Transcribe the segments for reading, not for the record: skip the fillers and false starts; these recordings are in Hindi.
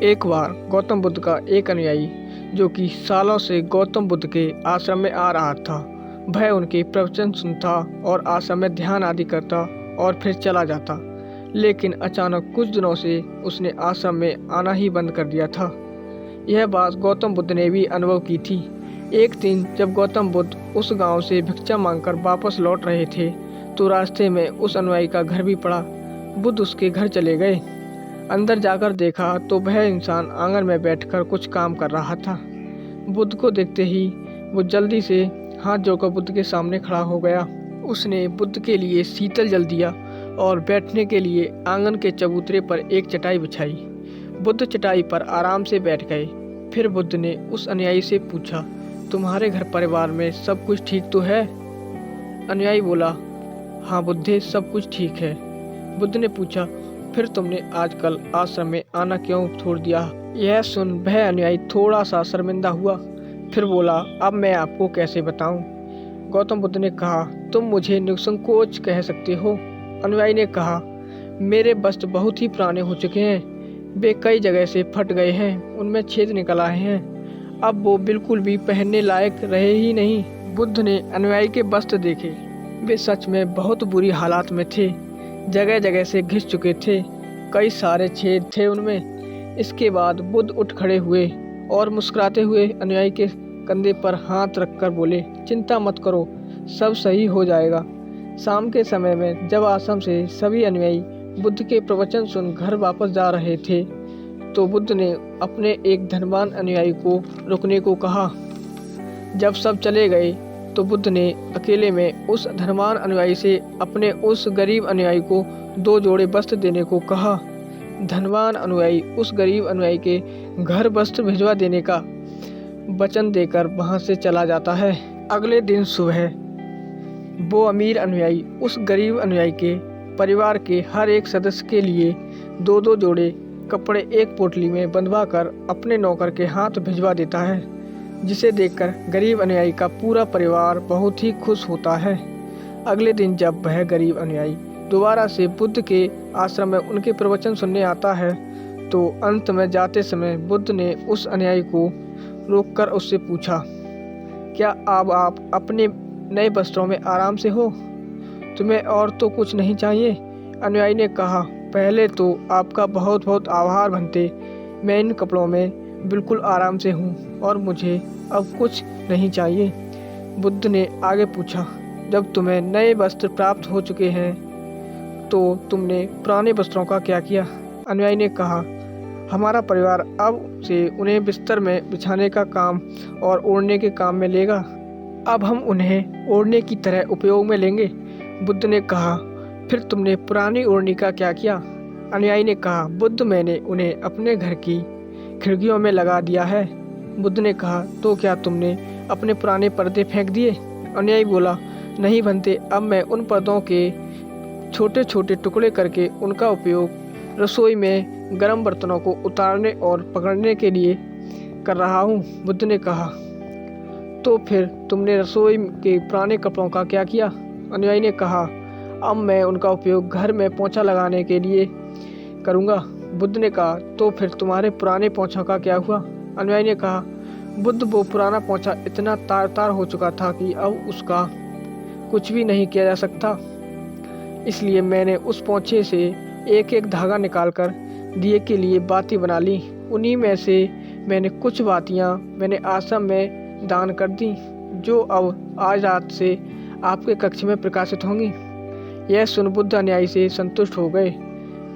एक बार गौतम बुद्ध का एक अनुयायी जो कि सालों से गौतम बुद्ध के आश्रम में आ रहा था, वह उनके प्रवचन सुनता और आश्रम में ध्यान आदि करता और फिर चला जाता। लेकिन अचानक कुछ दिनों से उसने आश्रम में आना ही बंद कर दिया था। यह बात गौतम बुद्ध ने भी अनुभव की थी। एक दिन जब गौतम बुद्ध उस गांव से भिक्षा मांगकर वापस लौट रहे थे तो रास्ते में उस अनुयायी का घर भी पड़ा। बुद्ध उसके घर चले गए। अंदर जाकर देखा तो वह इंसान आंगन में बैठकर कुछ काम कर रहा था। बुद्ध को देखते ही वो जल्दी से हाथ जोड़कर बुद्ध के सामने खड़ा हो गया। उसने बुद्ध के लिए शीतल जल दिया और बैठने के लिए आंगन के चबूतरे पर एक चटाई बिछाई। बुद्ध चटाई पर आराम से बैठ गए। फिर बुद्ध ने उस अनुयायी से पूछा, तुम्हारे घर परिवार में सब कुछ ठीक तो है? अनुयायी बोला, हाँ बुद्धे, सब कुछ ठीक है। बुद्ध ने पूछा, फिर तुमने आजकल आश्रम में आना क्यों छोड़ दिया? यह सुन वह अनुयायी थोड़ा सा शर्मिंदा हुआ। फिर बोला, अब मैं आपको कैसे बताऊं? गौतम बुद्ध ने कहा, तुम मुझे निसंकोच कह सकते हो। अनुयायी ने कहा, मेरे वस्त्र बहुत ही पुराने हो चुके हैं, वे कई जगह से फट गए हैं, उनमें छेद निकल आए हैं, अब वो बिल्कुल भी पहनने लायक रहे ही नहीं। बुद्ध ने अनुयायी के वस्त्र देखे, वे सच में बहुत बुरी हालात में थे, जगह जगह से घिस चुके थे, कई सारे छेद थे उनमें। इसके बाद बुद्ध उठ खड़े हुए और मुस्कुराते हुए अनुयायी के कंधे पर हाथ रखकर बोले, चिंता मत करो, सब सही हो जाएगा। शाम के समय में जब आश्रम से सभी अनुयायी बुद्ध के प्रवचन सुन घर वापस जा रहे थे तो बुद्ध ने अपने एक धनवान अनुयायी को रुकने को कहा। जब सब चले गए तो बुद्ध ने अकेले में उस धनवान अनुयायी से अपने उस गरीब अनुयायी को 2 जोड़े वस्त्र देने को कहा। धनवान अनुयायी उस गरीब अनुयायी के घर वस्त्र भिजवा देने का वचन देकर वहां से चला जाता है। अगले दिन सुबह वो अमीर अनुयायी उस गरीब अनुयायी के परिवार के हर एक सदस्य के लिए 2-2 जोड़े कपड़े एक पोटली में बंधवाकर अपने नौकर के हाथ भिजवा देता है, जिसे देखकर गरीब अनुयायी का पूरा परिवार बहुत ही खुश होता है। अगले दिन जब वह गरीब अनुयायी दोबारा से बुद्ध के आश्रम में उनके प्रवचन सुनने आता है तो अंत में जाते समय बुद्ध ने उस अनुयायी को रोककर उससे पूछा, क्या अब आप अपने नए वस्त्रों में आराम से हो? तुम्हें और तो कुछ नहीं चाहिए? अनुयायी ने कहा, पहले तो आपका बहुत बहुत आभार बनते, मैं इन कपड़ों में बिल्कुल आराम से हूँ और मुझे अब कुछ नहीं चाहिए। बुद्ध ने आगे पूछा, जब तुम्हें नए वस्त्र प्राप्त हो चुके हैं तो तुमने पुराने वस्त्रों का क्या किया? अनुयायी ने कहा, हमारा परिवार अब से उन्हें बिस्तर में बिछाने का काम और ओढ़ने के काम में लेगा, अब हम उन्हें ओढ़ने की तरह उपयोग में लेंगे। बुद्ध ने कहा, फिर तुमने पुरानी ओढ़नी का क्या किया? अनुयायी ने कहा, बुद्ध, मैंने उन्हें अपने घर की खिड़कियों में लगा दिया है। बुद्ध ने कहा, तो क्या तुमने अपने पुराने पर्दे फेंक दिए? अनुयायी बोला, नहीं बनते, अब मैं उन पर्दों के छोटे छोटे टुकड़े करके उनका उपयोग रसोई में गर्म बर्तनों को उतारने और पकड़ने के लिए कर रहा हूँ। बुद्ध ने कहा, तो फिर तुमने रसोई के पुराने कपड़ों का क्या किया? अनुयायी ने कहा, अब मैं उनका उपयोग घर में पोंछा लगाने के लिए करूँगा। बुद्ध ने कहा, तो फिर तुम्हारे पुराने पोंछों का क्या हुआ? अनुयायी ने कहा, बुद्ध, वो पुराना पोंछा इतना तार तार हो चुका था कि अब उसका कुछ भी नहीं किया जा सकता, इसलिए मैंने उस पोंछे से एक एक धागा निकालकर दिए के लिए बाती बना ली। उन्हीं में से मैंने कुछ बातियां मैंने आश्रम में दान कर दी, जो अब आज रात से आपके कक्ष में प्रकाशित होंगी। यह सुन बुद्ध अनुयायी से संतुष्ट हो गए।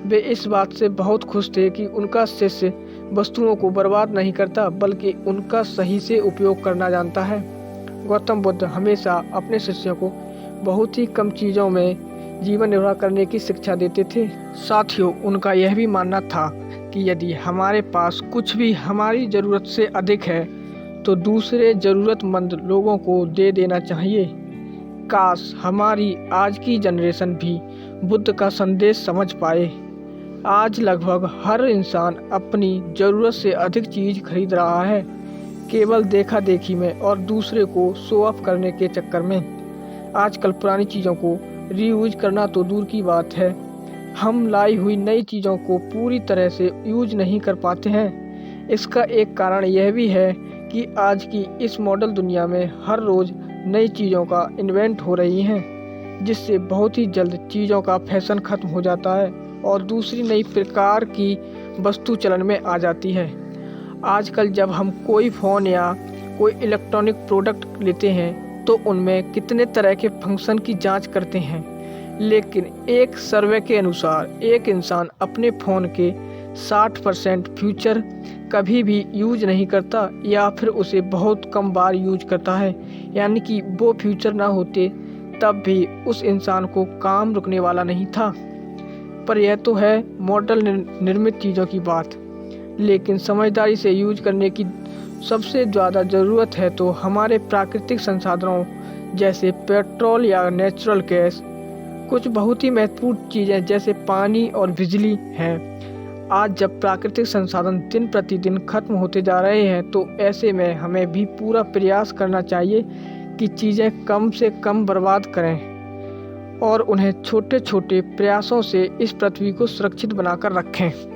वे इस बात से बहुत खुश थे कि उनका शिष्य वस्तुओं को बर्बाद नहीं करता बल्कि उनका सही से उपयोग करना जानता है। गौतम बुद्ध हमेशा अपने शिष्यों को बहुत ही कम चीज़ों में जीवन निर्वाह करने की शिक्षा देते थे। साथियों, उनका यह भी मानना था कि यदि हमारे पास कुछ भी हमारी ज़रूरत से अधिक है तो दूसरे ज़रूरतमंद लोगों को दे देना चाहिए। काश हमारी आज की जनरेशन भी बुद्ध का संदेश समझ पाए। आज लगभग हर इंसान अपनी ज़रूरत से अधिक चीज़ खरीद रहा है, केवल देखा देखी में और दूसरे को शो ऑफ करने के चक्कर में। आजकल पुरानी चीज़ों को रीयूज करना तो दूर की बात है, हम लाई हुई नई चीज़ों को पूरी तरह से यूज नहीं कर पाते हैं। इसका एक कारण यह भी है कि आज की इस मॉडल दुनिया में हर रोज़ नई चीज़ों का इन्वेंट हो रही हैं, जिससे बहुत ही जल्द चीज़ों का फैशन ख़त्म हो जाता है और दूसरी नई प्रकार की वस्तु चलन में आ जाती है। आजकल जब हम कोई फ़ोन या कोई इलेक्ट्रॉनिक प्रोडक्ट लेते हैं तो उनमें कितने तरह के फंक्शन की जांच करते हैं, लेकिन एक सर्वे के अनुसार एक इंसान अपने फ़ोन के 60% फीचर कभी भी यूज नहीं करता या फिर उसे बहुत कम बार यूज करता है। यानी कि वो फीचर ना होते तब भी उस इंसान को काम रुकने वाला नहीं था। पर यह तो है मॉडल निर्मित चीज़ों की बात, लेकिन समझदारी से यूज करने की सबसे ज़्यादा ज़रूरत है तो हमारे प्राकृतिक संसाधनों जैसे पेट्रोल या नेचुरल गैस, कुछ बहुत ही महत्वपूर्ण चीज़ें जैसे पानी और बिजली हैं। आज जब प्राकृतिक संसाधन दिन प्रतिदिन खत्म होते जा रहे हैं तो ऐसे में हमें भी पूरा प्रयास करना चाहिए कि चीज़ें कम से कम बर्बाद करें और उन्हें छोटे छोटे प्रयासों से इस पृथ्वी को सुरक्षित बनाकर रखें।